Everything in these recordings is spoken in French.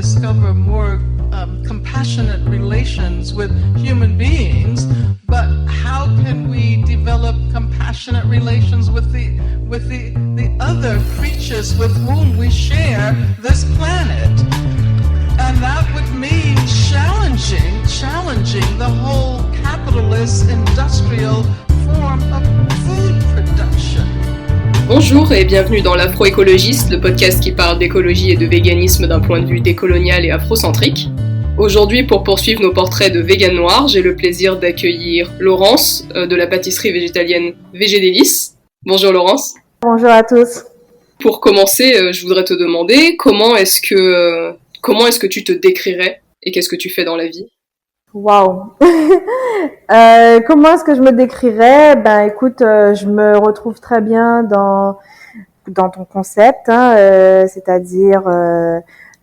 discover more compassionate relations with human beings, but how can we develop compassionate relations with the other creatures with whom we share this planet? And that would mean challenging the whole capitalist industrial form of food production. Bonjour et bienvenue dans l'Afro-Écologiste, le podcast qui parle d'écologie et de véganisme d'un point de vue décolonial et afrocentrique. Aujourd'hui, pour poursuivre nos portraits de véganes noirs, j'ai le plaisir d'accueillir Laurence de la pâtisserie végétalienne Végédélices. Bonjour Laurence. Bonjour à tous. Pour commencer, je voudrais te demander comment est-ce que tu te décrirais et qu'est-ce que tu fais dans la vie? Waouh. Comment est-ce que je me décrirais? Ben, écoute, je me retrouve très bien dans ton concept, c'est-à-dire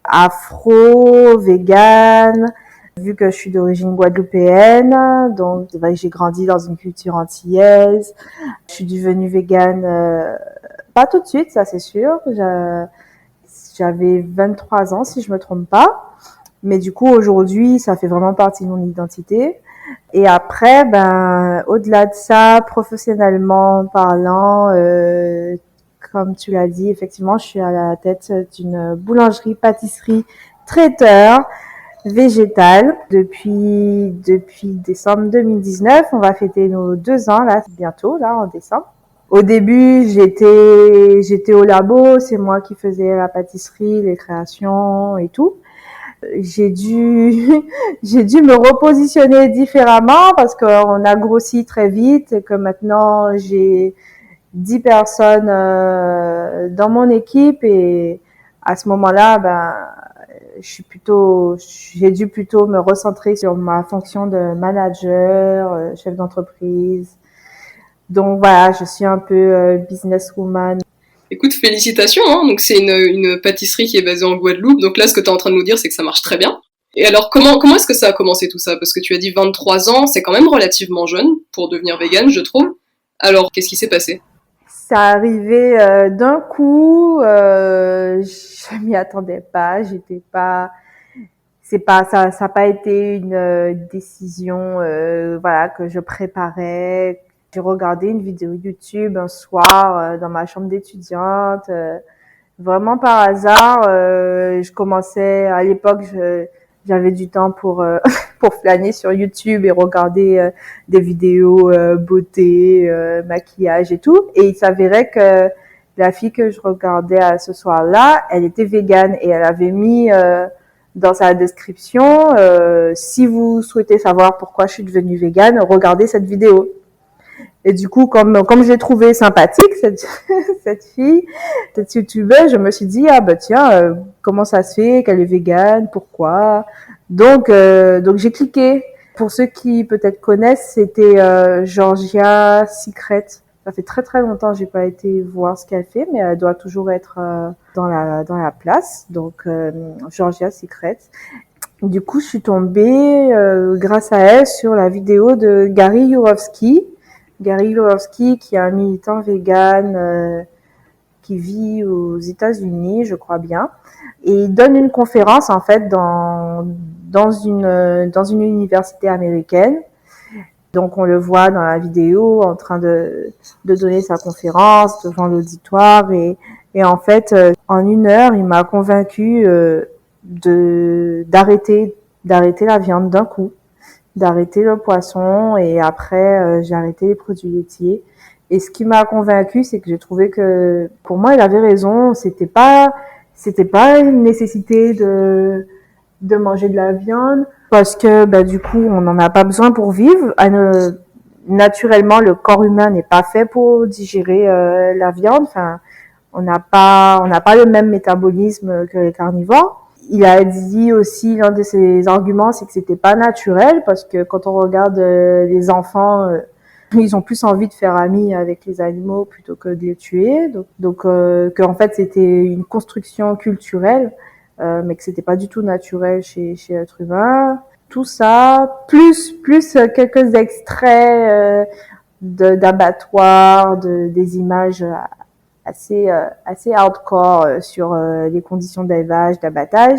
afro, vegan. Vu que je suis d'origine guadeloupéenne, donc j'ai grandi dans une culture antillaise. Je suis devenue végane pas tout de suite, ça c'est sûr. J'avais 23 ans si je me trompe pas. Mais du coup, aujourd'hui, ça fait vraiment partie de mon identité. Et après, ben, au-delà de ça, professionnellement parlant, comme tu l'as dit, effectivement, je suis à la tête d'une boulangerie, pâtisserie, traiteur végétal depuis décembre 2019. On va fêter nos 2 ans, là, bientôt, là, en décembre. Au début, j'étais au labo, c'est moi qui faisais la pâtisserie, les créations et tout. J'ai dû me repositionner différemment parce qu'on a grossi très vite et que maintenant j'ai 10 personnes dans mon équipe et à ce moment-là, ben, j'ai dû plutôt me recentrer sur ma fonction de manager, chef d'entreprise. Donc voilà, je suis un peu businesswoman. Écoute, félicitations, hein. Donc c'est une pâtisserie qui est basée en Guadeloupe. Donc là, ce que tu es en train de nous dire, c'est que ça marche très bien. Et alors, comment est-ce que ça a commencé tout ça? Parce que tu as dit 23 ans, c'est quand même relativement jeune pour devenir végane, je trouve. Alors, qu'est-ce qui s'est passé? Ça arrivait d'un coup, je m'y attendais pas, ça n'a pas été une décision, voilà, que je préparais. J'ai regardé une vidéo YouTube un soir dans ma chambre d'étudiante, vraiment par hasard. Je commençais à l'époque, j'avais du temps pour pour flâner sur YouTube et regarder des vidéos beauté, maquillage et tout. Et il s'avérait que la fille que je regardais à ce soir-là, elle était végane et elle avait mis dans sa description si vous souhaitez savoir pourquoi je suis devenue végane, regardez cette vidéo. Et du coup, comme je l'ai trouvée sympathique, cette fille, cette youtubeuse, je me suis dit, ah bah tiens, comment ça se fait qu'elle est végane, pourquoi? Donc j'ai cliqué. Pour ceux qui peut-être connaissent, c'était Georgia Secret. Ça fait très très longtemps que j'ai pas été voir ce qu'elle fait, mais elle doit toujours être dans la place. Donc Georgia Secret. Du coup, je suis tombée grâce à elle sur la vidéo de Gary Yourofsky. Gary Yourofsky, qui est un militant vegan qui vit aux États-Unis, je crois bien, et il donne une conférence en fait dans une université américaine. Donc on le voit dans la vidéo en train de donner sa conférence devant l'auditoire et en fait en 1 heure il m'a convaincu d'arrêter la viande d'un coup, d'arrêter le poisson et après j'ai arrêté les produits laitiers. Et ce qui m'a convaincue, c'est que j'ai trouvé que pour moi il avait raison, c'était pas une nécessité de manger de la viande parce que bah du coup on n'en a pas besoin pour vivre. Naturellement le corps humain n'est pas fait pour digérer la viande, enfin on n'a pas le même métabolisme que les carnivores. Il a dit aussi, l'un de ses arguments, c'est que c'était pas naturel parce que quand on regarde les enfants, ils ont plus envie de faire amis avec les animaux plutôt que de les tuer. Donc que en fait c'était une construction culturelle, mais que c'était pas du tout naturel chez l'être humain. Tout ça, plus quelques extraits d'abattoirs, des images assez hardcore sur les conditions d'élevage, d'abattage,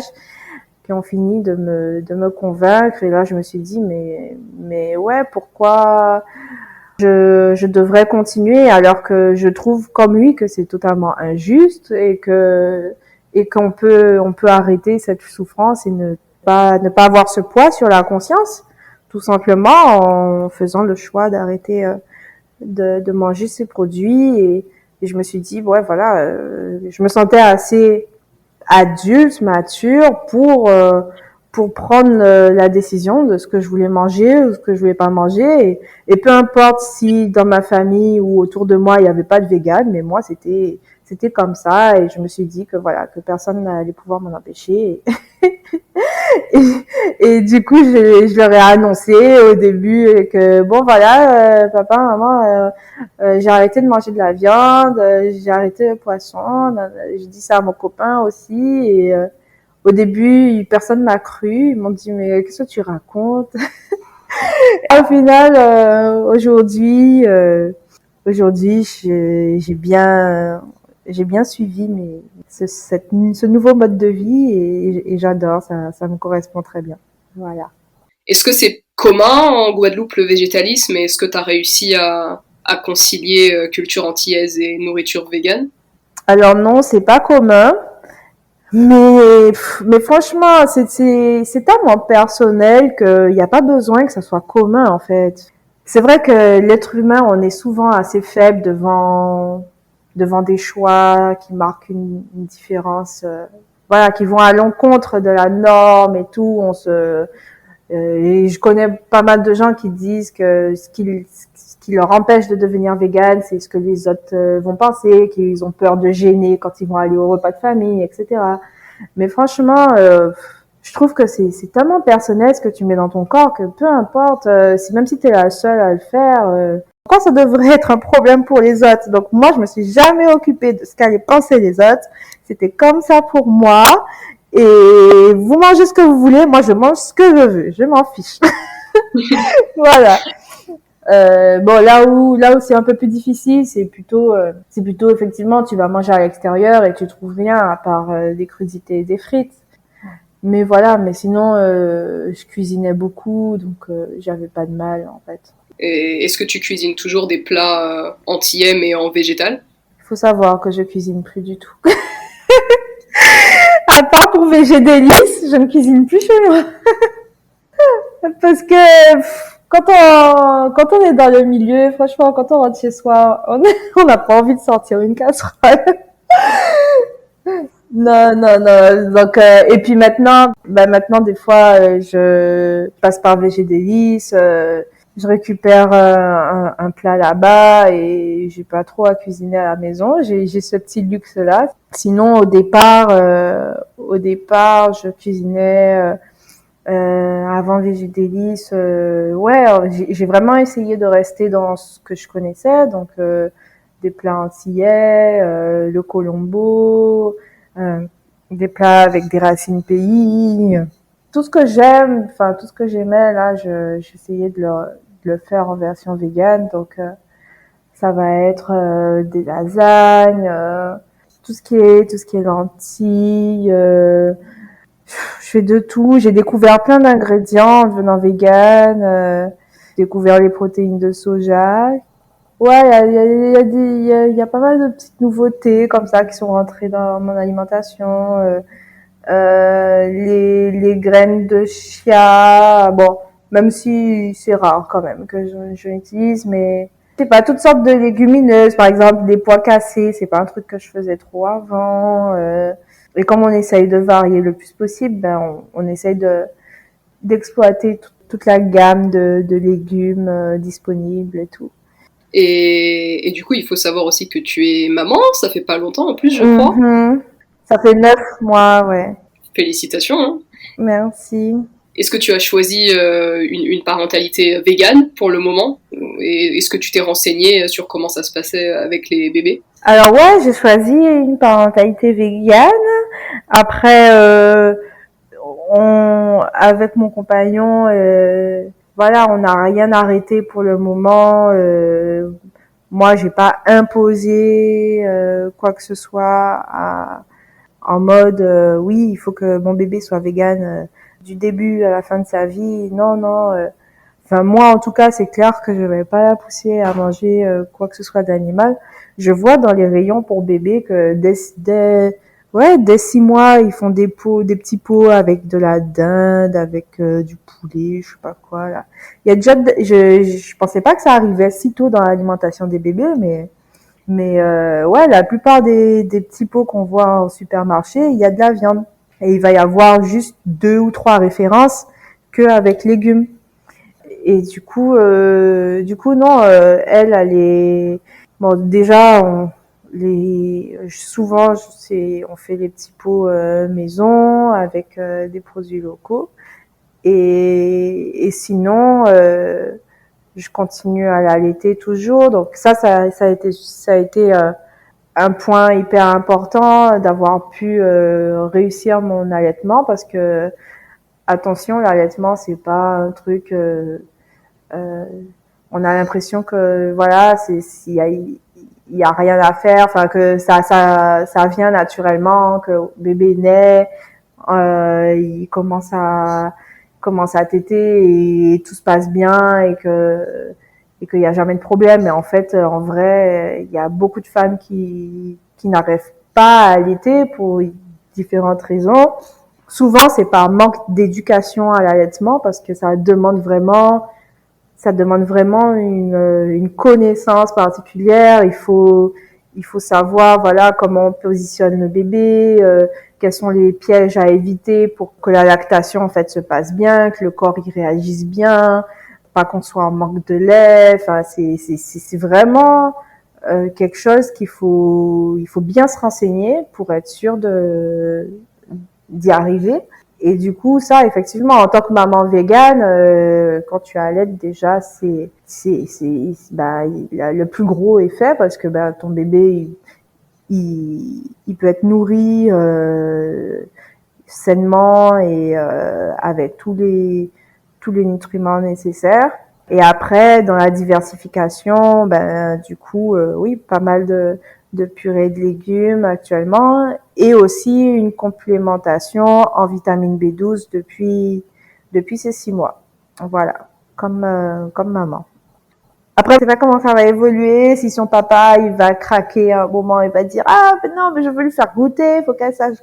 qui ont fini de me convaincre. Et là, je me suis dit, mais ouais, pourquoi je devrais continuer alors que je trouve comme lui que c'est totalement injuste et on peut arrêter cette souffrance et ne pas avoir ce poids sur la conscience, tout simplement en faisant le choix d'arrêter de manger ces produits et je me suis dit ouais voilà je me sentais assez adulte, mature pour prendre la décision de ce que je voulais manger ou ce que je voulais pas manger et peu importe si dans ma famille ou autour de moi il y avait pas de vegan, mais moi c'était comme ça et je me suis dit que voilà que personne n'allait pouvoir m'en empêcher et, et du coup je leur ai annoncé au début que bon voilà papa maman j'ai arrêté de manger de la viande, j'ai arrêté le poisson, j'ai dit ça à mon copain aussi et au début, personne m'a cru. Ils m'ont dit, mais qu'est-ce que tu racontes? Au final, aujourd'hui, j'ai bien suivi ce nouveau mode de vie et j'adore. Ça me correspond très bien. Voilà. Est-ce que c'est commun en Guadeloupe le végétalisme et est-ce que tu as réussi à concilier culture antillaise et nourriture végane? Alors non, c'est pas commun. Mais franchement, c'est tellement personnel qu'il n'y a pas besoin que ça soit commun, en fait. C'est vrai que l'être humain, on est souvent assez faible devant des choix qui marquent une différence, voilà, qui vont à l'encontre de la norme et tout. Et je connais pas mal de gens qui disent que ce qui leur empêche de devenir vegan, c'est ce que les autres vont penser, qu'ils ont peur de gêner quand ils vont aller au repas de famille, etc. Mais franchement, je trouve que c'est tellement personnel ce que tu mets dans ton corps que peu importe, même si tu es la seule à le faire, pourquoi ça devrait être un problème pour les autres? Donc moi, je me suis jamais occupée de ce qu'allaient penser les autres. C'était comme ça pour moi. Et vous mangez ce que vous voulez, moi je mange ce que je veux, je m'en fiche. Voilà. Bon, là où c'est un peu plus difficile, c'est plutôt effectivement, tu vas manger à l'extérieur et tu trouves rien à part des crudités et des frites. Mais voilà, mais sinon, je cuisinais beaucoup, donc j'avais pas de mal en fait. Et est-ce que tu cuisines toujours des plats antillais mais en végétal? Il faut savoir que je cuisine plus du tout. À part pour Végé Délices, je ne cuisine plus chez moi. Parce que quand on est dans le milieu, franchement, quand on rentre chez soi, on n'a pas envie de sortir une casserole. Non, non, non. Donc, et puis maintenant, des fois, je passe par VG Délices, je récupère un plat là-bas et j'ai pas trop à cuisiner à la maison. J'ai ce petit luxe-là. Sinon, au départ, je cuisinais avant VG Délices. Ouais, j'ai vraiment essayé de rester dans ce que je connaissais, donc des plats antillais, le colombo. Euh, des plats avec des racines pays, tout ce que j'aime, enfin tout ce que j'aimais là, j'essayais de le faire en version végane, donc ça va être des lasagnes, tout ce qui est lentilles, je fais de tout, j'ai découvert plein d'ingrédients en devenant végane, j'ai découvert les protéines de soja. Ouais, il y a pas mal de petites nouveautés comme ça qui sont rentrées dans mon alimentation. Les graines de chia, bon, même si c'est rare quand même que je l'utilise, mais je sais pas, toutes sortes de légumineuses, par exemple des pois cassés, c'est pas un truc que je faisais trop avant. Et comme on essaye de varier le plus possible, ben on essaye d'exploiter toute la gamme de légumes disponibles et tout. Et du coup, il faut savoir aussi que tu es maman, ça fait pas longtemps en plus, je crois. Mm-hmm. Ça fait 9 mois, ouais. Félicitations, hein. Merci. Est-ce que tu as choisi une parentalité végane pour le moment? Et est-ce que tu t'es renseigné sur comment ça se passait avec les bébés? Alors ouais, j'ai choisi une parentalité végane. Après, avec mon compagnon, voilà, on n'a rien arrêté pour le moment. Moi, j'ai pas imposé quoi que ce soit en mode oui, il faut que mon bébé soit vegan du début à la fin de sa vie. Non. Enfin, moi, en tout cas, c'est clair que je vais pas la pousser à manger quoi que ce soit d'animal. Je vois dans les rayons pour bébé que dès 6 mois, ils font des petits pots avec de la dinde, avec du poulet, je sais pas quoi, là. Il y a déjà, je pensais pas que ça arrivait si tôt dans l'alimentation des bébés, mais ouais, la plupart des petits pots qu'on voit au supermarché, il y a de la viande. Et il va y avoir juste 2 ou 3 références avec légumes. Et du coup, non, elle est, bon, déjà, souvent, on fait les petits pots maison avec des produits locaux. Et sinon, je continue à l'allaiter toujours. Donc ça a été un point hyper important d'avoir pu réussir mon allaitement parce que attention, l'allaitement c'est pas un truc on a l'impression que voilà, il y a rien à faire, enfin que ça vient naturellement, que bébé naît, il commence à téter et tout se passe bien et qu'il y a jamais de problème. Mais en fait, en vrai, il y a beaucoup de femmes qui n'arrivent pas à allaiter pour différentes raisons. Souvent, c'est par manque d'éducation à l'allaitement parce que ça demande vraiment une connaissance particulière. Il faut savoir, voilà, comment on positionne le bébé, quels sont les pièges à éviter pour que la lactation, en fait, se passe bien, que le corps y réagisse bien, pas qu'on soit en manque de lait. Enfin, c'est vraiment quelque chose il faut bien se renseigner pour être sûr d'y arriver. Et du coup, ça, effectivement, en tant que maman végane, quand tu allaites déjà, c'est le plus gros effet parce que ton bébé, il peut être nourri sainement et avec tous les nutriments nécessaires. Et après, dans la diversification, du coup, oui, pas mal de purée de légumes actuellement et aussi une complémentation en vitamine B12 depuis ces 6 mois. Voilà, comme maman. Après, je sais pas comment ça va évoluer, si son papa, il va craquer à un moment, il va dire, ah, mais non, mais je veux lui faire goûter, faut qu'elle sache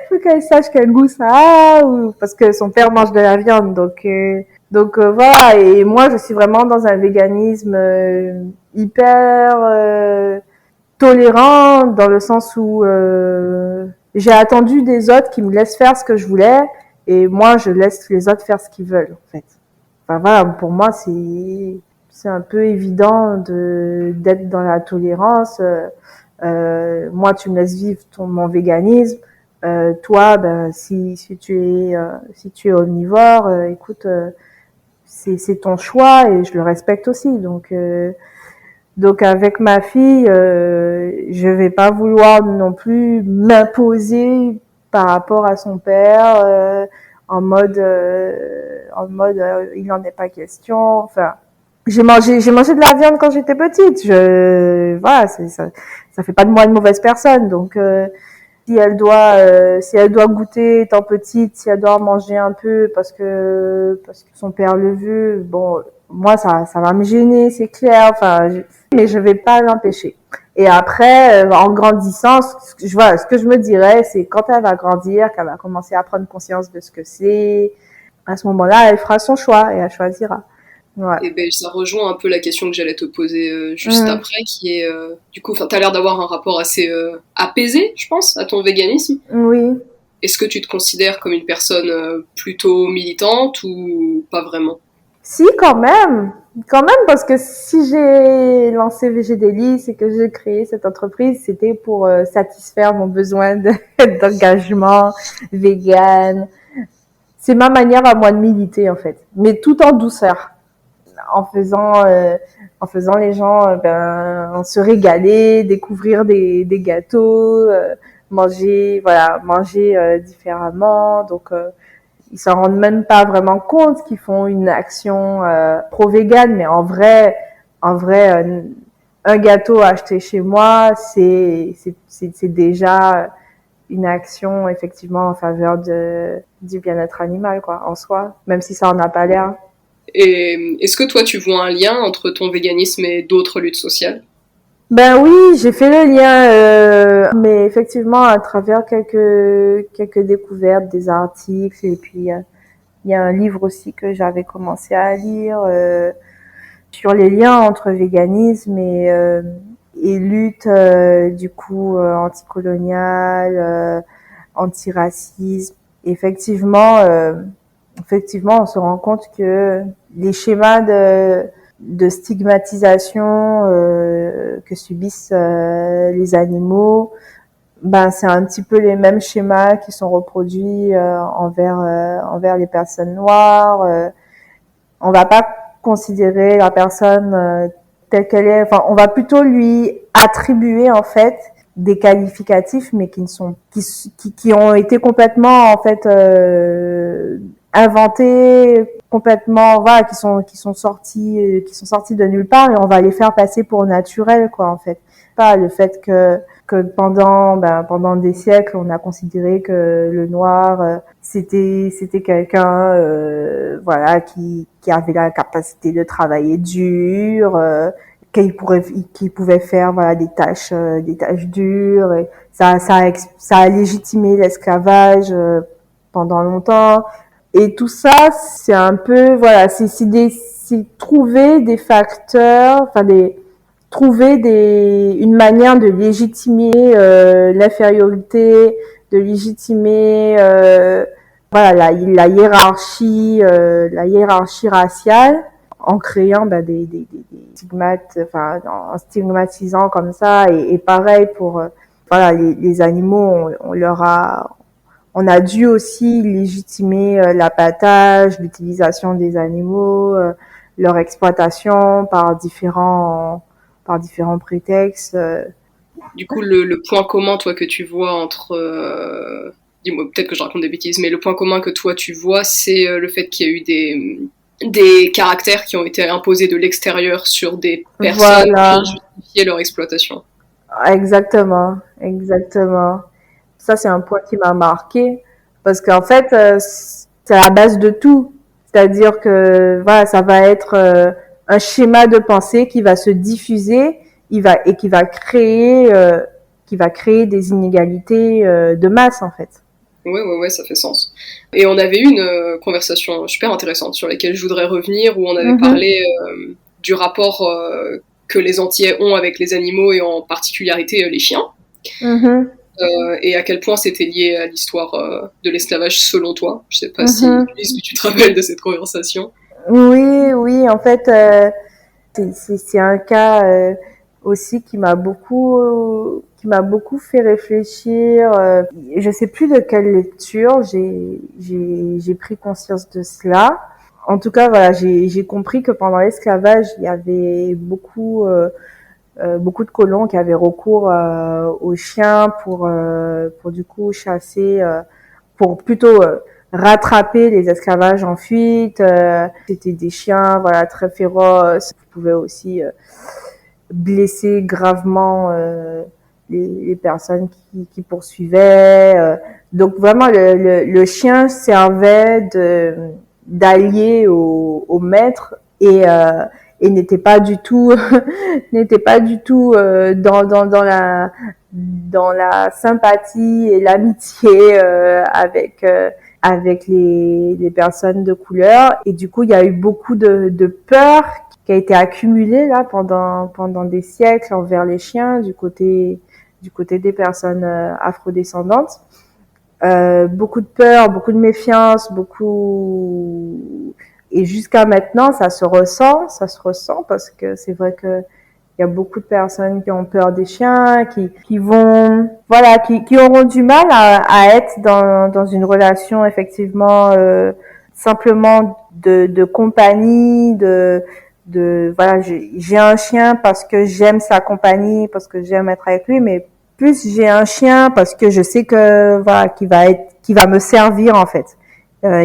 faut qu'elle sache quel goût ça a, ou, parce que son père mange de la viande, donc voilà. Et moi, je suis vraiment dans un véganisme hyper tolérant, dans le sens où j'ai attendu des autres qui me laissent faire ce que je voulais, et moi, je laisse les autres faire ce qu'ils veulent, en fait. Enfin voilà, pour moi c'est un peu évident d'être dans la tolérance. Moi, tu me laisses vivre mon véganisme. Toi, si tu es omnivore, écoute, c'est ton choix et je le respecte aussi. Donc avec ma fille, je vais pas vouloir non plus m'imposer par rapport à son père en mode il n'en est pas question. Enfin, j'ai mangé de la viande quand j'étais petite. Voilà, ça fait pas de moi une mauvaise personne. Donc si elle doit goûter étant petite, si elle doit en manger un peu parce que son père le veut, bon, moi ça va me gêner, c'est clair. Enfin, mais je vais pas l'empêcher. Et après, en grandissant, ce que je me dirais, c'est quand elle va grandir, qu'elle va commencer à prendre conscience de ce que c'est, à ce moment-là, elle fera son choix et elle choisira. Ouais. Et ben, ça rejoint un peu la question que j'allais te poser juste après, qui est, du coup, t'as l'air d'avoir un rapport assez apaisé, je pense, à ton véganisme. Oui. Est-ce que tu te considères comme une personne plutôt militante ou pas vraiment? Si, quand même, parce que si j'ai lancé VG c'est que j'ai créé cette entreprise, c'était pour satisfaire mon besoin d'engagement vegan. C'est ma manière à moi de militer, en fait, mais tout en douceur, en faisant les gens se régaler, découvrir des gâteaux, manger différemment. Donc ils s'en rendent même pas vraiment compte qu'ils font une action pro-vegan, mais en vrai, un gâteau acheté chez moi, c'est déjà une action effectivement en faveur du bien-être animal, quoi, en soi, même si ça en a pas l'air. Et est-ce que toi, tu vois un lien entre ton véganisme et d'autres luttes sociales? Ben oui, j'ai fait le lien, mais effectivement à travers quelques découvertes, des articles, et puis il y a un livre aussi que j'avais commencé à lire sur les liens entre véganisme et lutte du coup anticoloniale, antiracisme. Effectivement, on se rend compte que les schémas de stigmatisation que subissent les animaux, ben c'est un petit peu les mêmes schémas qui sont reproduits envers les personnes noires. On va pas considérer la personne telle qu'elle est. Enfin, on va plutôt lui attribuer en fait des qualificatifs, mais qui ont été complètement en fait inventés, complètement voilà, qui sont sortis de nulle part, et on va les faire passer pour naturels, quoi, en fait. Pas le fait que pendant des siècles on a considéré que le noir c'était quelqu'un voilà qui avait la capacité de travailler dur, qui pouvait faire voilà des tâches dures, et ça a légitimé l'esclavage pendant longtemps, et tout ça c'est un peu voilà c'est trouver des facteurs, enfin des trouver une manière de légitimer l'infériorité, de légitimer voilà la hiérarchie raciale, en créant des stigmates, enfin en stigmatisant comme ça, et pareil pour voilà les animaux, on a dû aussi légitimer l'abattage, l'utilisation des animaux, leur exploitation par différents prétextes. Du coup, le point commun, toi, que tu vois entre... dis-moi, peut-être que je raconte des bêtises, mais le point commun que toi, tu vois, c'est le fait qu'il y a eu des caractères qui ont été imposés de l'extérieur sur des personnes Voilà. pour justifier leur exploitation. Exactement, exactement. Ça, c'est un point qui m'a marqué, parce qu'en fait, c'est à la base de tout. C'est-à-dire que voilà, ça va être un schéma de pensée qui va se diffuser, qui va créer des inégalités de masse, en fait. Ouais, ça fait sens. Et on avait eu une conversation super intéressante sur laquelle je voudrais revenir, où on avait parlé du rapport que les Antillais ont avec les animaux, et en particularité les chiens. Et à quel point c'était lié à l'histoire de l'esclavage selon toi. Je sais pas si tu te rappelles de cette conversation. Oui, en fait, c'est un cas aussi qui m'a beaucoup fait réfléchir. Je sais plus de quelle lecture j'ai pris conscience de cela. En tout cas, voilà, j'ai compris que pendant l'esclavage, il y avait beaucoup de colons qui avaient recours aux chiens pour du coup chasser, pour plutôt rattraper les esclavages en fuite. C'était des chiens voilà très féroces, qui pouvaient aussi blesser gravement les personnes qui poursuivaient. Donc vraiment le chien servait d'allié au maître, et n'était pas du tout dans la sympathie et l'amitié avec les personnes de couleur. Et du coup il y a eu beaucoup de peur qui a été accumulée là pendant des siècles envers les chiens du côté des personnes afrodescendantes. Beaucoup de peur, beaucoup de méfiance, et jusqu'à maintenant ça se ressent parce que c'est vrai que il y a beaucoup de personnes qui ont peur des chiens, qui vont voilà qui auront du mal à être dans une relation effectivement simplement de compagnie, voilà, j'ai un chien parce que j'aime sa compagnie, parce que j'aime être avec lui, mais plus j'ai un chien parce que je sais que voilà qui va me servir en fait,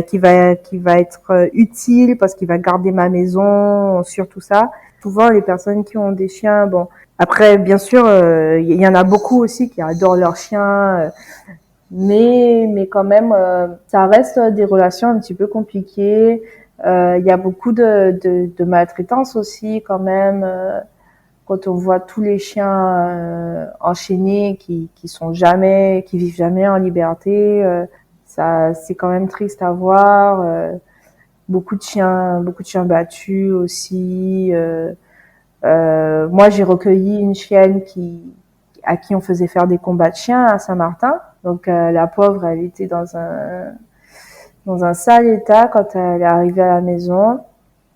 qui va être utile parce qu'il va garder ma maison, surtout ça. Souvent les personnes qui ont des chiens, bon après bien sûr il y en a beaucoup aussi qui adorent leurs chiens, mais quand même, ça reste des relations un petit peu compliquées. Il y a beaucoup de maltraitance aussi quand même. Quand on voit tous les chiens enchaînés qui vivent jamais en liberté, ça c'est quand même triste à voir. Beaucoup de chiens battus aussi. Moi j'ai recueilli une chienne à qui on faisait faire des combats de chiens à Saint-Martin. Donc la pauvre, elle était dans un sale état quand elle est arrivée à la maison.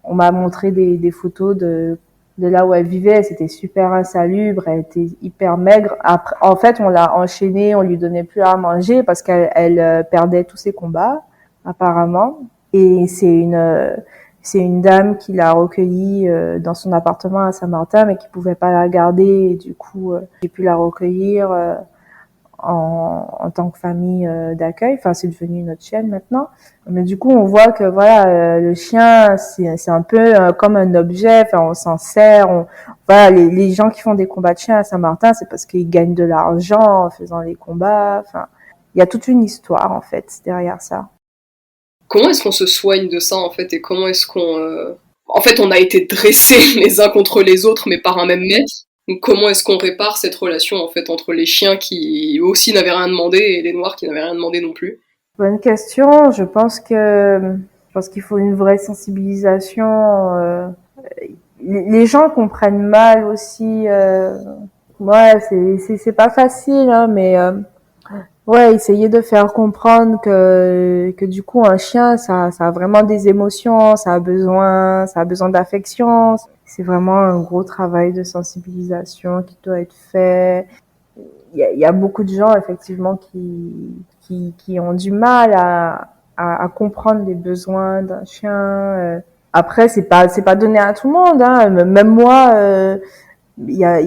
On m'a montré des photos de là où elle vivait. C'était super insalubre, elle était hyper maigre. Après, en fait, on l'a enchaînée, on lui donnait plus à manger parce qu'elle perdait tous ses combats, apparemment. Et c'est une dame qui l'a recueillie dans son appartement à Saint-Martin, mais qui pouvait pas la garder. Et du coup, j'ai pu la recueillir en tant que famille d'accueil. Enfin, c'est devenu notre chienne maintenant. Mais du coup, on voit que voilà, le chien, c'est un peu comme un objet. Enfin, on s'en sert. Voilà, les gens qui font des combats de chiens à Saint-Martin, c'est parce qu'ils gagnent de l'argent en faisant les combats. Enfin, il y a toute une histoire en fait derrière ça. Comment est-ce qu'on se soigne de ça en fait et comment est-ce qu'on... En fait, on a été dressés les uns contre les autres, mais par un même maître. Donc, comment est-ce qu'on répare cette relation en fait entre les chiens qui aussi n'avaient rien demandé et les noirs qui n'avaient rien demandé non plus? Bonne question. Je pense qu'il faut une vraie sensibilisation. Les gens comprennent mal aussi. Ouais, c'est pas facile, hein, mais ouais, essayer de faire comprendre que du coup un chien ça a vraiment des émotions, ça a besoin d'affection. C'est vraiment un gros travail de sensibilisation qui doit être fait. Il y a beaucoup de gens effectivement qui ont du mal à comprendre les besoins d'un chien. Après c'est pas donné à tout le monde, hein. Même moi, il y a,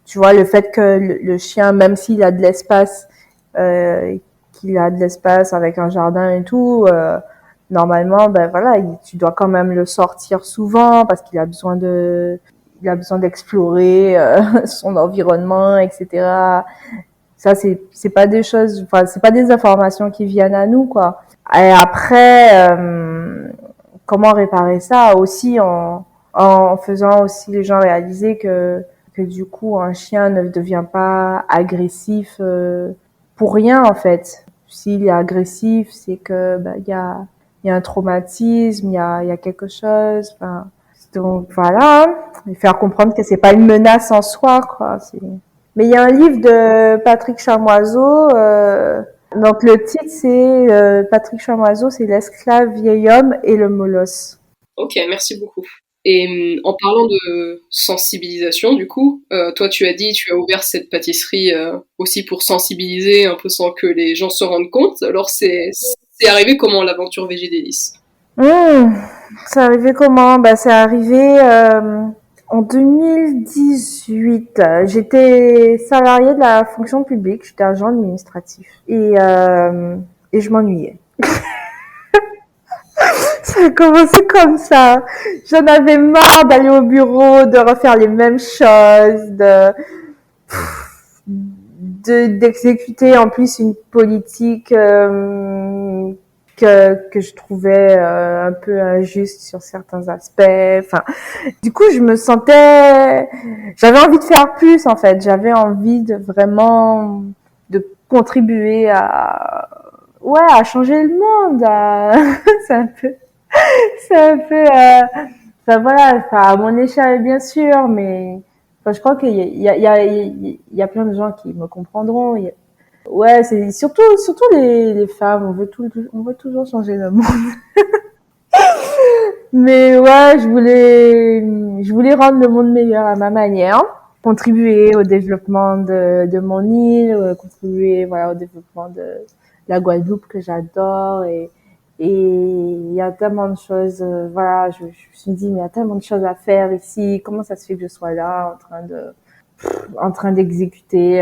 tu vois, le fait que le chien, même s'il a de l'espace, qu'il a de l'espace avec un jardin et tout, normalement, ben voilà, tu dois quand même le sortir souvent parce il a besoin d'explorer son environnement, etc. Ça, c'est pas des choses, enfin, c'est pas des informations qui viennent à nous, quoi. Et après, comment réparer ça aussi en faisant aussi les gens réaliser que du coup un chien ne devient pas agressif pour rien en fait. S'il est agressif, c'est que bah, il y a un traumatisme, il y a quelque chose. Enfin, donc voilà, et faire comprendre que c'est pas une menace en soi, quoi. Mais il y a un livre de Patrick Chamoiseau. Donc le titre c'est Patrick Chamoiseau, c'est L'esclave vieil homme et le molosse. Ok, merci beaucoup. Et en parlant de sensibilisation, du coup, toi tu as dit, tu as ouvert cette pâtisserie aussi pour sensibiliser un peu sans que les gens se rendent compte. Alors c'est arrivé comment l'aventure VG Délices? C'est arrivé comment? Bah c'est arrivé en 2018. J'étais salariée de la fonction publique, j'étais agent administratif et je m'ennuyais. Ça a commencé comme ça. J'en avais marre d'aller au bureau, de refaire les mêmes choses, d'exécuter en plus une politique que je trouvais un peu injuste sur certains aspects. Enfin, du coup, j'avais envie de faire plus en fait. J'avais envie de vraiment de contribuer à changer le monde. C'est un peu c'est un peu, enfin voilà, enfin, à mon échelle bien sûr, mais enfin, je crois qu'il y a plein de gens qui me comprendront. Ouais, c'est surtout les femmes, on veut toujours changer le monde. Mais ouais, je voulais rendre le monde meilleur à ma manière, contribuer au développement de mon île, contribuer voilà au développement de la Guadeloupe que j'adore et il y a tellement de choses, voilà, je me suis dit, mais il y a tellement de choses à faire ici. Comment ça se fait que je sois là en train d'exécuter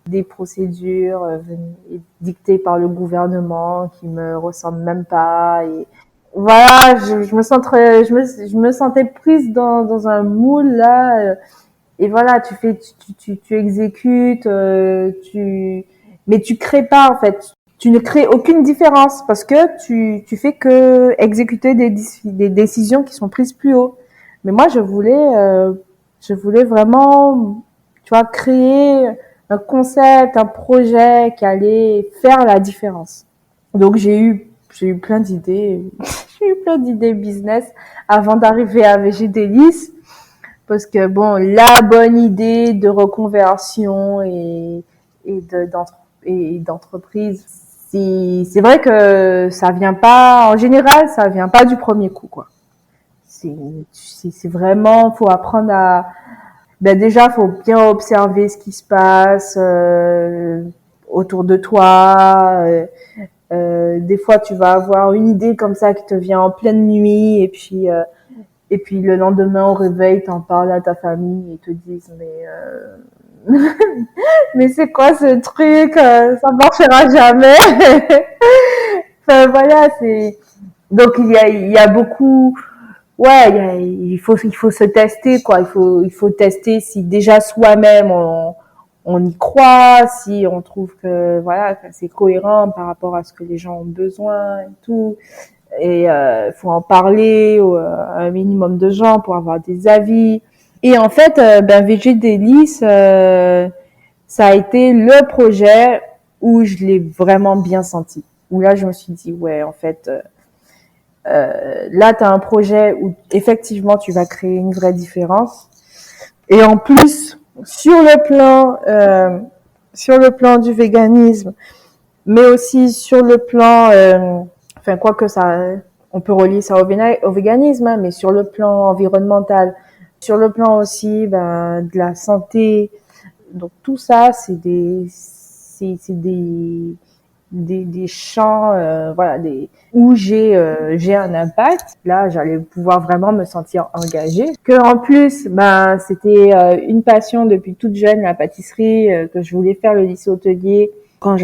des procédures dictées par le gouvernement qui me ressemblent même pas. Et voilà, je me sentais prise dans un moule là. Et voilà, tu exécutes, mais tu crées pas en fait. Tu ne crées aucune différence parce que tu fais que exécuter des décisions qui sont prises plus haut. Mais moi, je voulais vraiment, tu vois, créer un concept, un projet qui allait faire la différence. Donc j'ai eu plein d'idées, j'ai eu plein d'idées business avant d'arriver à VG Délices. Parce que bon, la bonne idée de reconversion et d'entreprise, c'est vrai que ça vient pas, en général, ça vient pas du premier coup, quoi. C'est vraiment, faut apprendre à, ben déjà, faut bien observer ce qui se passe autour de toi. Des fois, tu vas avoir une idée comme ça qui te vient en pleine nuit et puis le lendemain au réveil, t'en parles à ta famille et te disent mais c'est quoi ce truc, ça marchera jamais. Enfin voilà, c'est donc il y a beaucoup ouais, il faut se tester quoi, il faut tester si déjà soi-même on y croit, si on trouve que voilà, que c'est cohérent par rapport à ce que les gens ont besoin et tout. Et faut en parler à un minimum de gens pour avoir des avis. Et en fait, ben VG Délices, ça a été le projet où je l'ai vraiment bien senti. Où là, je me suis dit, ouais, en fait, là, tu as un projet où effectivement, tu vas créer une vraie différence. Et en plus, sur le plan du véganisme, mais aussi sur le plan, enfin quoi que ça, on peut relier ça au véganisme, hein, mais sur le plan environnemental, sur le plan aussi ben, de la santé. Donc tout ça, c'est des champs, voilà, où j'ai un impact. Là, j'allais pouvoir vraiment me sentir engagée. Que en plus, ben c'était une passion depuis toute jeune, la pâtisserie, que je voulais faire le lycée hôtelier quand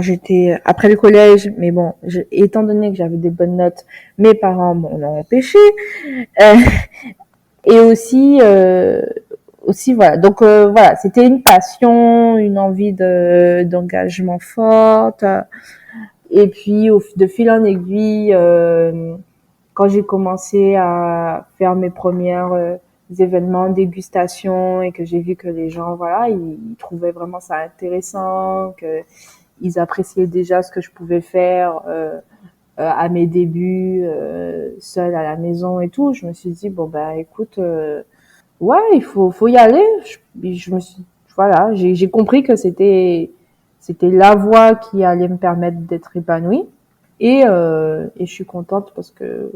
j'étais après le collège, mais bon, étant donné que j'avais des bonnes notes, mes parents m'en ont empêché. Euh, et aussi voilà. Donc voilà, c'était une passion, une envie d'engagement forte. Et puis de fil en aiguille, quand j'ai commencé à faire mes premières événements, dégustations et que j'ai vu que les gens, voilà, ils trouvaient vraiment ça intéressant, que ils appréciaient déjà ce que je pouvais faire à mes débuts, seule à la maison et tout. Je me suis dit bon ben écoute, ouais, faut y aller. Je me suis, voilà, j'ai compris que c'était la voie qui allait me permettre d'être épanouie et je suis contente parce que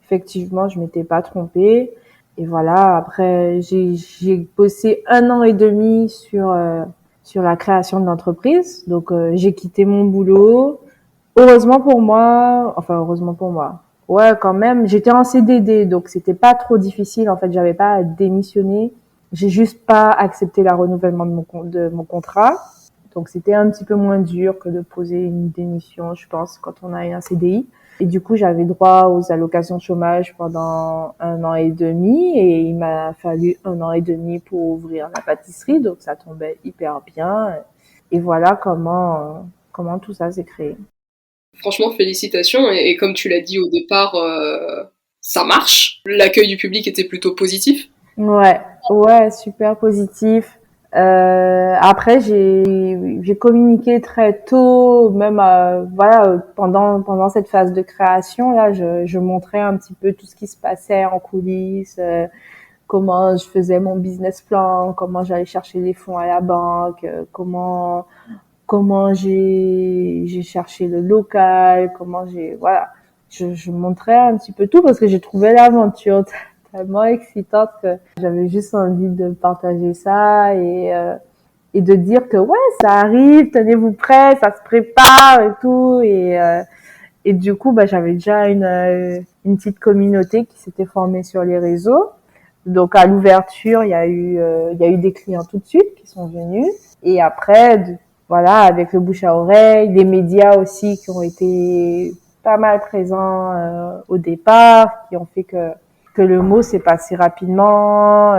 effectivement je m'étais pas trompée. Et voilà, après j'ai bossé 1 an et demi sur la création de l'entreprise. Donc j'ai quitté mon boulot. Heureusement pour moi, enfin heureusement pour moi. Ouais, quand même, j'étais en CDD, donc c'était pas trop difficile. En fait, j'avais pas à démissionner. J'ai juste pas accepté la renouvellement de mon contrat. Donc c'était un petit peu moins dur que de poser une démission, je pense, quand on a un CDI. Et du coup, j'avais droit aux allocations de chômage pendant 1 an et demi et il m'a fallu 1 an et demi pour ouvrir la pâtisserie, donc ça tombait hyper bien. Et voilà comment tout ça s'est créé. Franchement, félicitations. Et comme tu l'as dit au départ, ça marche. L'accueil du public était plutôt positif. Ouais, ouais, super positif. Après, j'ai communiqué très tôt, même voilà pendant cette phase de création là, je montrais un petit peu tout ce qui se passait en coulisses, comment je faisais mon business plan, comment j'allais chercher les fonds à la banque, comment j'ai cherché le local, comment j'ai voilà, je montrais un petit peu tout parce que j'ai trouvé l'aventure tellement excitante que j'avais juste envie de partager ça et de dire que ouais, ça arrive, tenez-vous prêts, ça se prépare et tout et du coup bah j'avais déjà une petite communauté qui s'était formée sur les réseaux. Donc à l'ouverture, il y a eu des clients tout de suite qui sont venus et après voilà, avec le bouche à oreille, les médias aussi qui ont été pas mal présents au départ, qui ont fait que le mot s'est passé rapidement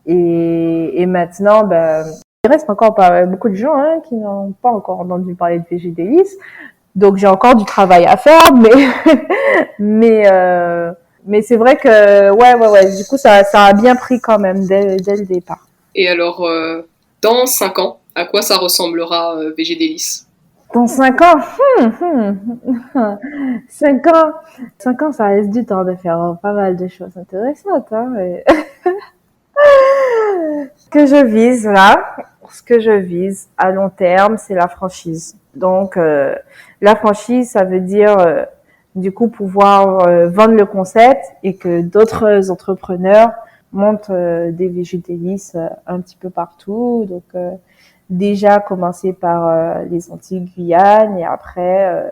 et maintenant ben Il reste encore pas beaucoup de gens qui n'ont pas encore entendu parler de Végédélis. Donc j'ai encore du travail à faire, mais c'est vrai que ouais. Du coup ça a bien pris quand même dès le départ. Et alors, dans 5 ans, à quoi ça ressemblera Végédélis? Dans 5 ans, 5 ans, 5 ans, ça laisse du temps de faire pas mal de choses intéressantes. Mais... ce que je vise à long terme, c'est la franchise. Donc, la franchise, ça veut dire du coup pouvoir vendre le concept et que d'autres entrepreneurs montent des Végédélis un petit peu partout. Donc, déjà commencer par les Antilles, Guyane et après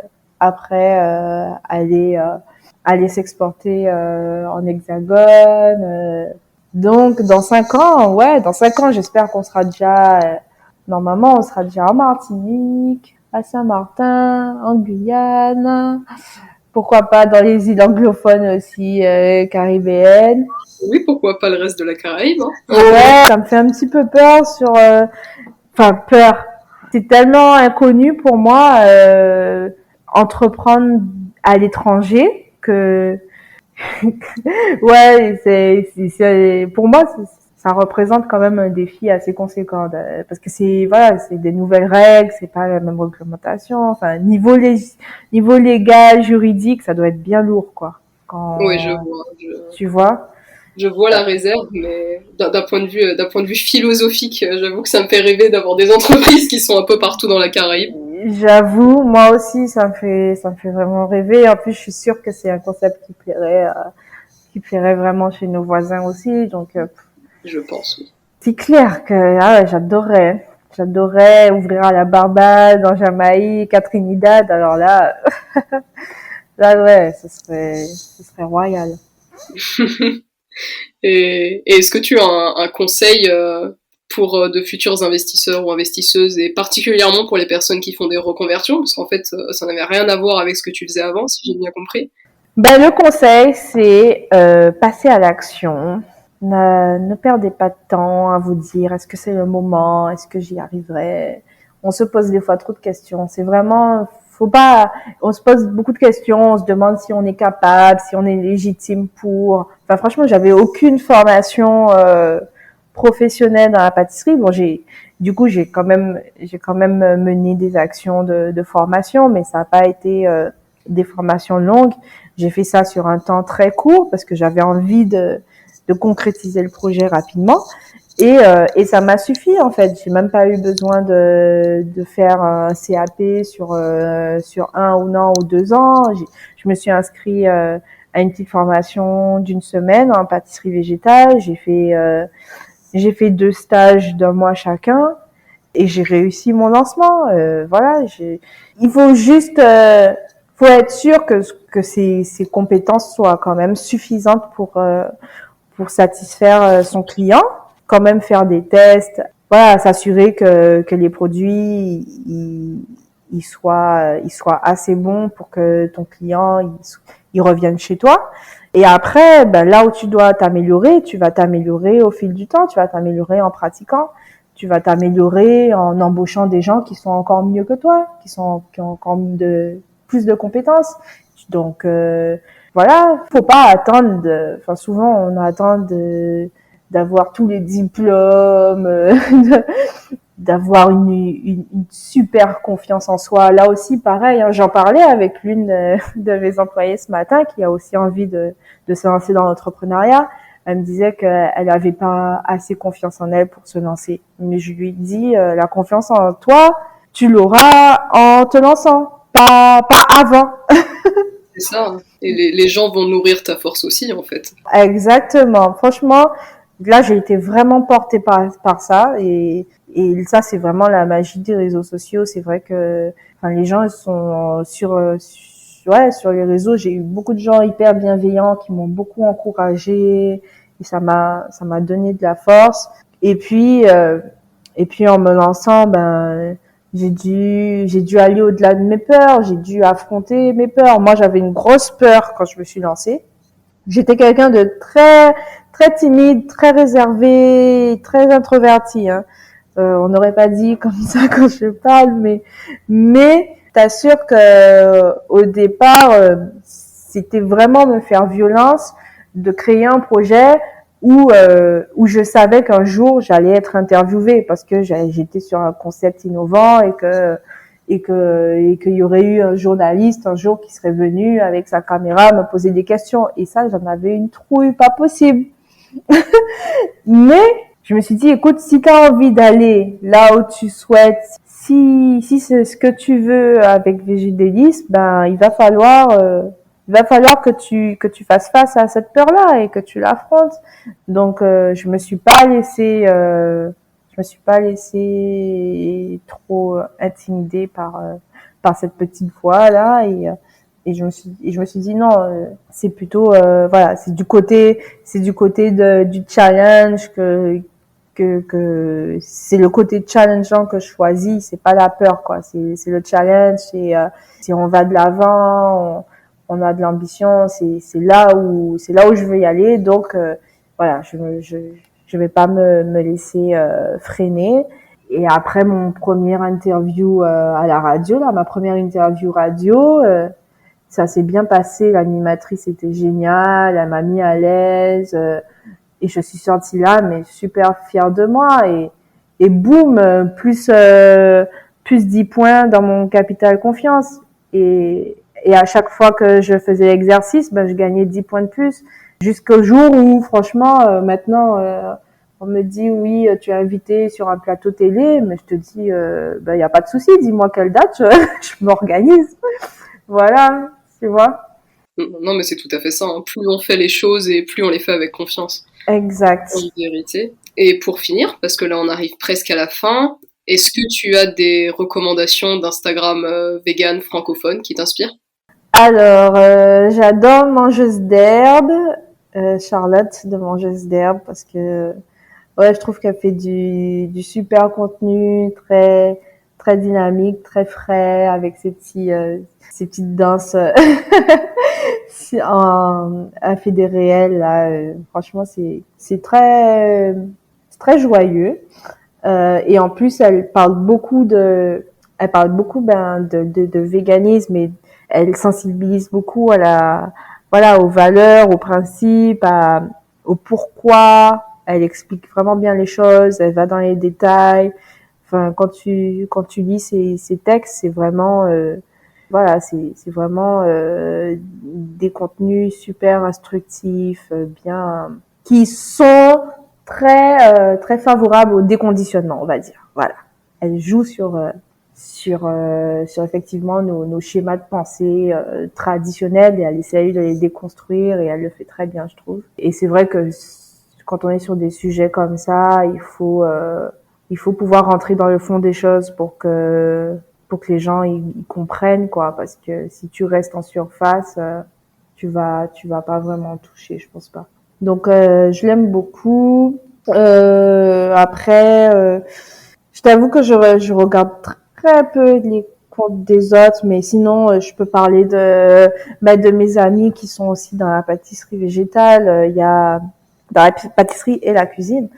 aller s'exporter en Hexagone. Donc dans 5 ans, j'espère qu'on sera déjà normalement on sera déjà en Martinique, à Saint-Martin, en Guyane, pourquoi pas dans les îles anglophones aussi caribéennes. Oui, pourquoi pas le reste de la Caraïbe, hein. Ouais, ça me fait un petit peu peur peur. C'est tellement inconnu pour moi entreprendre à l'étranger que ouais, pour moi ça représente quand même un défi assez conséquent parce que c'est des nouvelles règles, c'est pas la même réglementation, enfin niveau légal, juridique, ça doit être bien lourd quoi. Oui, je vois. Tu vois. Je vois la réserve, mais d'un point de vue philosophique, j'avoue que ça me fait rêver d'avoir des entreprises qui sont un peu partout dans la Caraïbe. J'avoue, moi aussi, ça me fait vraiment rêver. En plus, je suis sûre que c'est un concept qui plairait vraiment chez nos voisins aussi. Donc, je pense, oui. C'est clair que j'adorais ouvrir à la Barbade, en Jamaïque, à Trinidad. Alors là, ouais, ce serait royal. Et est-ce que tu as un conseil pour de futurs investisseurs ou investisseuses, et particulièrement pour les personnes qui font des reconversions, parce qu'en fait, ça n'avait rien à voir avec ce que tu faisais avant, si j'ai bien compris. Le conseil, c'est passer à l'action. Ne perdez pas de temps à vous dire est-ce que c'est le moment, est-ce que j'y arriverai. On se pose des fois trop de questions. C'est vraiment, on se pose beaucoup de questions, on se demande si on est capable, si on est légitime pour. Enfin, franchement, j'avais aucune formation professionnelle dans la pâtisserie. Bon, j'ai quand même mené des actions de formation, mais ça n'a pas été des formations longues. J'ai fait ça sur un temps très court parce que j'avais envie de concrétiser le projet rapidement. Et ça m'a suffi en fait. J'ai même pas eu besoin de faire un CAP sur 1 ou 2 ans. Je me suis inscrite à une petite formation d'une semaine en pâtisserie végétale. J'ai fait 2 stages d'1 mois chacun et j'ai réussi mon lancement. Voilà, il faut juste faut être sûr que ces compétences soient quand même suffisantes pour satisfaire son client. Quand même faire des tests, voilà, s'assurer que les produits ils soient assez bons pour que ton client il revienne chez toi. Et après, là où tu dois t'améliorer, tu vas t'améliorer au fil du temps, tu vas t'améliorer en pratiquant, tu vas t'améliorer en embauchant des gens qui sont encore mieux que toi, qui ont encore plus de compétences. Donc voilà, faut pas attendre souvent on attend d'avoir tous les diplômes, d'avoir une super confiance en soi. Là aussi, pareil, hein, j'en parlais avec l'une de mes employées ce matin qui a aussi envie de se lancer dans l'entrepreneuriat. Elle me disait qu'elle n'avait pas assez confiance en elle pour se lancer. Mais je lui dis, la confiance en toi, tu l'auras en te lançant, pas avant. C'est ça. Et les gens vont nourrir ta force aussi, en fait. Exactement. Franchement, là, j'ai été vraiment portée par ça et ça, c'est vraiment la magie des réseaux sociaux. C'est vrai que, les gens, ils sont sur les réseaux. J'ai eu beaucoup de gens hyper bienveillants qui m'ont beaucoup encouragée et ça m'a donné de la force. Et puis en me lançant, j'ai dû aller au-delà de mes peurs. J'ai dû affronter mes peurs. Moi, j'avais une grosse peur quand je me suis lancée. J'étais quelqu'un de très, très timide, très réservé, très introverti, hein. On n'aurait pas dit comme ça quand je parle, mais t'assures que au départ, c'était vraiment me faire violence de créer un projet où je savais qu'un jour j'allais être interviewée parce que j'étais sur un concept innovant et qu'il y aurait eu un journaliste un jour qui serait venu avec sa caméra me poser des questions, et ça j'en avais une trouille pas possible. Mais je me suis dit, écoute, si tu as envie d'aller là où tu souhaites, si c'est ce que tu veux avec VGDélices, ben il va falloir que tu fasses face à cette peur-là et que tu l'affrontes. Donc je me suis pas laissée trop intimider par cette petite voix là, et je me suis dit non, c'est plutôt voilà, c'est du côté du challenge que c'est le côté challengeant que je choisis, c'est pas la peur quoi, c'est le challenge, c'est on va de l'avant, on a de l'ambition, c'est là où je veux y aller, donc voilà, je vais pas me laisser freiner. Et après mon premier interview à la radio, là, ma première interview radio, ça s'est bien passé, l'animatrice était géniale, elle m'a mis à l'aise, et je suis sortie là, mais super fière de moi, et boum, plus 10 points dans mon capital confiance, et à chaque fois que je faisais l'exercice, ben je gagnais 10 points de plus, jusqu'au jour où franchement maintenant on me dit oui, tu es invité sur un plateau télé, mais je te dis ben y a pas de souci, dis-moi quelle date, je m'organise. Voilà, tu vois. Non, mais c'est tout à fait ça, hein. Plus on fait les choses et plus on les fait avec confiance. Exact. En vérité. Et pour finir, parce que là on arrive presque à la fin, est-ce que tu as des recommandations d'Instagram vegan francophone qui t'inspirent? Alors, j'adore Mangeuse d'herbe, Charlotte de Mangeuse d'herbe, parce que ouais, je trouve qu'elle fait du super contenu, très très dynamique, très frais, avec ces petites danses. Elle fait des réels là. Franchement, c'est très joyeux. Et en plus, elle parle beaucoup de véganisme, et elle sensibilise beaucoup aux valeurs, aux principes, au pourquoi. Elle explique vraiment bien les choses, elle va dans les détails. Enfin, quand tu lis ces textes, c'est vraiment c'est vraiment des contenus super instructifs, bien, qui sont très favorables au déconditionnement, on va dire. Voilà. Elle joue sur effectivement nos schémas de pensée traditionnels, et elle essaye de les déconstruire, et elle le fait très bien, je trouve. Et c'est vrai que quand on est sur des sujets comme ça, il faut pouvoir rentrer dans le fond des choses pour que les gens ils comprennent quoi, parce que si tu restes en surface, tu vas pas vraiment toucher, je pense pas. Donc je l'aime beaucoup. Après, je t'avoue que je regarde très peu les comptes des autres, mais sinon je peux parler de mes amis qui sont aussi dans la pâtisserie végétale. Il y a dans la pâtisserie et la cuisine.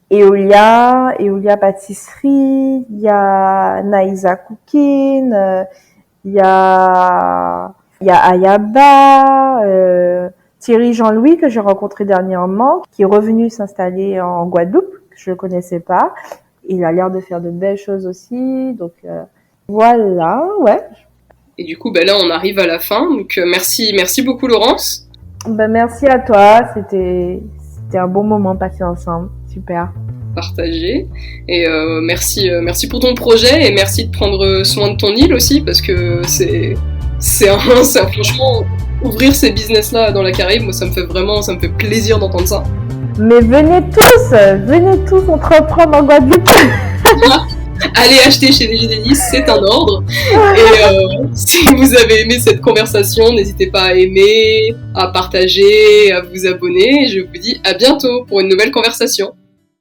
Eolia Pâtisserie, il y a Naïsa Cooking, il y a Ayaba, Thierry Jean-Louis que j'ai rencontré dernièrement, qui est revenu s'installer en Guadeloupe, que je ne connaissais pas. Il a l'air de faire de belles choses aussi, donc voilà, ouais. Et du coup, là on arrive à la fin, donc merci beaucoup Laurence. Merci à toi, c'était un bon moment passé ensemble. Super. Partagé. Et merci pour ton projet, et merci de prendre soin de ton île aussi, parce que c'est franchement, ouvrir ces business là dans la Caraïbe, moi ça me fait plaisir d'entendre ça. Mais venez tous entreprendre en Guadeloupe. Allez acheter chez VGDélices, c'est un ordre. Et si vous avez aimé cette conversation, n'hésitez pas à aimer, à partager, à vous abonner. Je vous dis à bientôt pour une nouvelle conversation.